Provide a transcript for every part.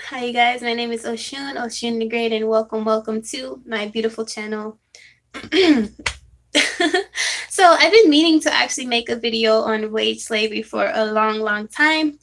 Hi, you guys. My name is Oshun the Great, and welcome to my beautiful channel. So, I've been meaning to actually make a video on wage slavery for a long time,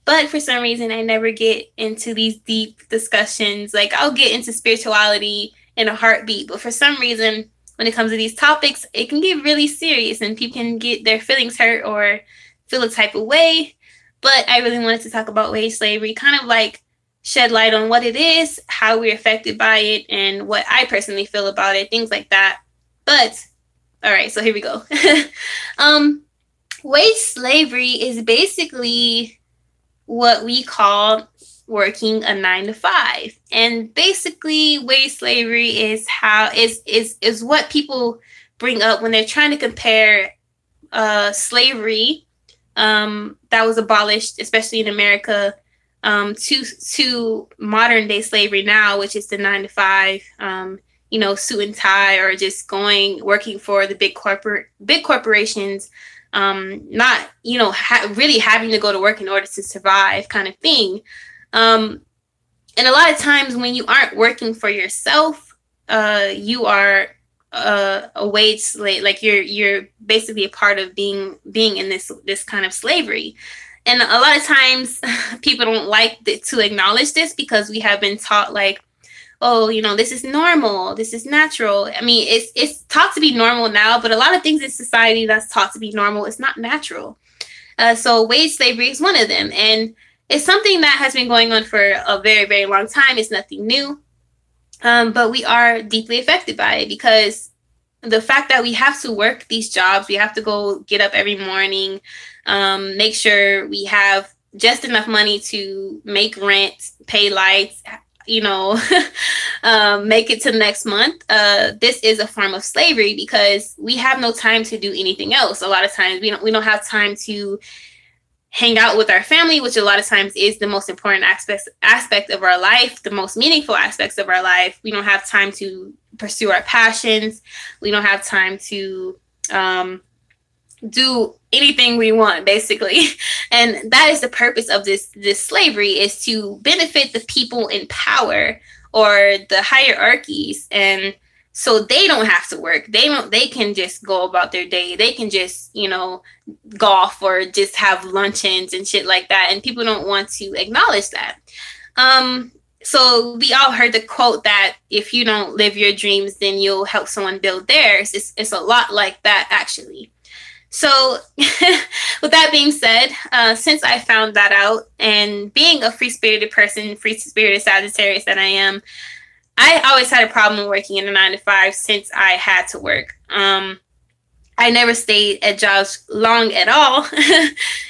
but for some reason, I never get into these deep discussions. Like, I'll get into spirituality in a heartbeat, but for some reason, when it comes to these topics, it can get really serious, and people can get their feelings hurt or feel a type of way. But I really wanted to talk about wage slavery, kind of like shed light on what it is, how we're affected by it, and what I personally feel about it, things like that. But all right, so here we go. um, Wage slavery is basically what we call working a 9 to 5, and basically, wage slavery is how is what people bring up when they're trying to compare slavery that was abolished, especially in America, to modern day slavery now, which is the 9 to 5. Suit and tie, or just going working for the big corporations. Not really having to go to work in order to survive, kind of thing. Um, and a lot of times when you aren't working for yourself, you are a wage slave. Like you're basically a part of being in this kind of slavery. And a lot of times people don't like to acknowledge this because we have been taught like, oh, this is normal, this is natural. I mean, it's taught to be normal now, but a lot of things in society that's taught to be normal is not natural. So wage slavery is one of them, and it's something that has been going on for a very long time. It's nothing new, but we are deeply affected by it because the fact that we have to work these jobs, we have to go get up every morning, make sure we have just enough money to make rent, pay lights, you know, make it to next month. This is a form of slavery because we have no time to do anything else. A lot of times we don't have time to hang out with our family, which a lot of times is the most important aspect of our life, the most meaningful aspects of our life. We don't have time to pursue our passions. We don't have time to do anything we want, basically. And that is the purpose of this slavery, is to benefit the people in power or the hierarchies, and so they don't have to work. They can just go about their day. They can just, golf or just have luncheons and shit like that. And people don't want to acknowledge that. So we all heard the quote that if you don't live your dreams, then you'll help someone build theirs. It's a lot like that, actually. So, with that being said, since I found that out, and being a free spirited person, free spirited Sagittarius that I am, I always had a problem working in a 9 to 5 since I had to work. I never stayed at jobs long at all,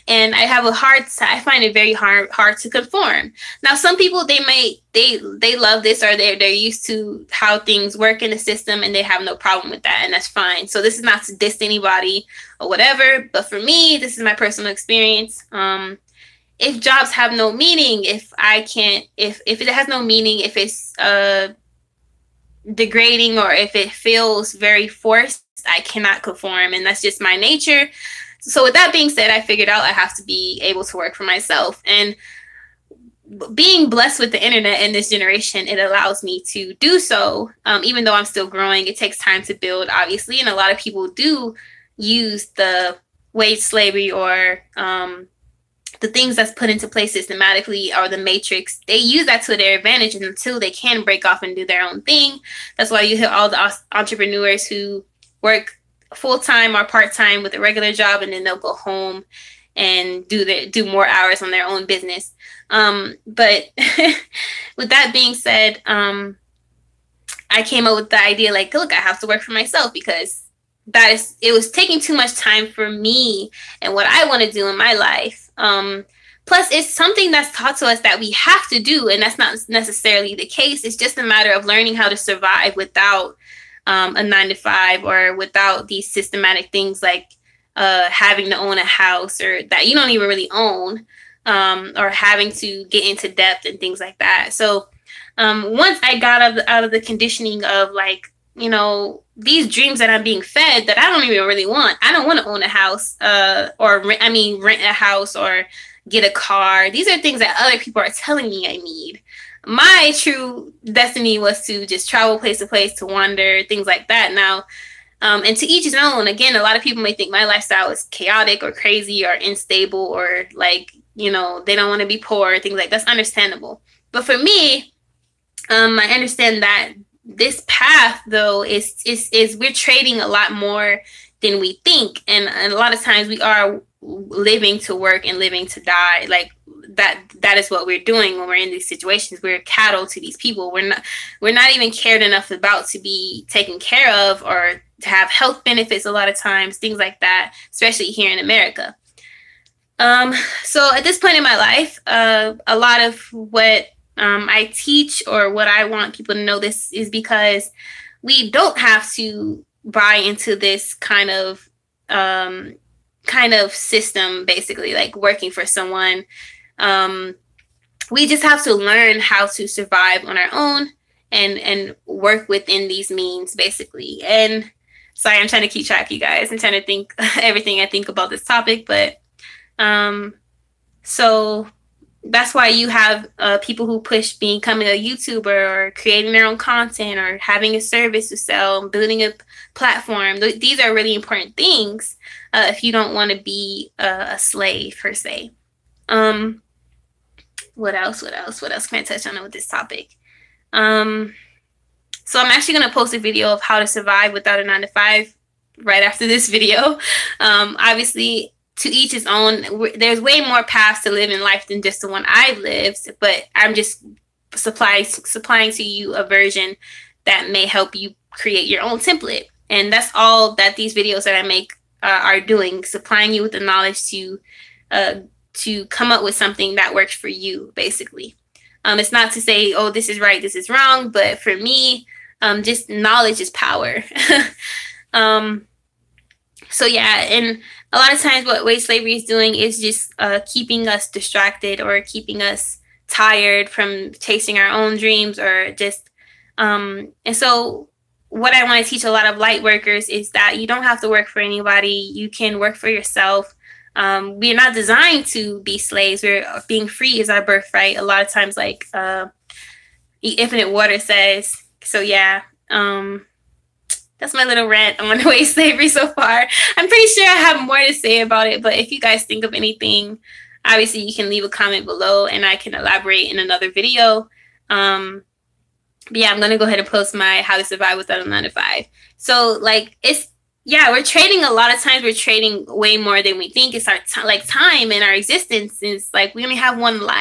and I find it very hard to conform. Now, some people they love this, or they're used to how things work in the system, and they have no problem with that, and that's fine. So this is not to diss anybody or whatever, but for me, this is my personal experience. If jobs have no meaning, if it has no meaning, if it's degrading, or if it feels very forced, I cannot conform, and that's just my nature. So with that being said, I figured out I have to be able to work for myself. And being blessed with the internet in this generation, it allows me to do so. Even though I'm still growing, it takes time to build, obviously, and a lot of people do use the wage slavery or the things that's put into place systematically, or the matrix. They use that to their advantage until they can break off and do their own thing. That's why you hear all the entrepreneurs who work full-time or part-time with a regular job, and then they'll go home and do more hours on their own business. But with that being said, I came up with the idea, like, look, I have to work for myself because it was taking too much time for me and what I want to do in my life. Plus, it's something that's taught to us that we have to do, and that's not necessarily the case. It's just a matter of learning how to survive without a 9 to 5, or without these systematic things like having to own a house, or that you don't even really own, or having to get into debt and things like that. So once I got out of the conditioning of, like, these dreams that I'm being fed that I don't even really want. I don't want to own a house, or rent a house, or get a car. These are things that other people are telling me I need. My true destiny was to just travel place to place, to wander, things like that. Now, and to each his own. Again, a lot of people may think my lifestyle is chaotic or crazy or unstable, or like, you know, they don't want to be poor, things like that's understandable. But for me, I understand that this path though is we're trading a lot more than we think, and a lot of times we are living to work and living to die. Like that is what we're doing when we're in these situations. We're cattle to these people. We're not even cared enough about to be taken care of or to have health benefits a lot of times, things like that, especially here in America. So at this point in my life, a lot of what I teach or what I want people to know this is because we don't have to buy into this kind of system, basically, like working for someone. We just have to learn how to survive on our own and work within these means, basically. And sorry, I'm trying to keep track, you guys. I'm trying to think everything I think about this topic, but so that's why you have people who push becoming a YouTuber or creating their own content or having a service to sell, building a platform. These are really important things if you don't want to be a slave, per se. What else can I touch on with this topic? So I'm actually going to post a video of how to survive without a 9-to-5 right after this video. Obviously, to each his own. There's way more paths to live in life than just the one I've lived, but I'm just supplying to you a version that may help you create your own template. And that's all that these videos that I make are doing, supplying you with the knowledge to come up with something that works for you, basically. It's not to say, oh, this is right, this is wrong, but for me, just knowledge is power. So yeah, and a lot of times what wage slavery is doing is just keeping us distracted or keeping us tired from chasing our own dreams, or just and so what I want to teach a lot of light workers is that you don't have to work for anybody. You can work for yourself. We are not designed to be slaves. Being free is our birthright. A lot of times, like Infinite Water says. So yeah, that's my little rant on wage slavery so far. I'm pretty sure I have more to say about it, but if you guys think of anything, obviously you can leave a comment below and I can elaborate in another video. But yeah, I'm going to go ahead and post my how to survive without a 9-to-5. So like, we're trading a lot of times. We're trading way more than we think. It's our time and our existence is like, we only have one life.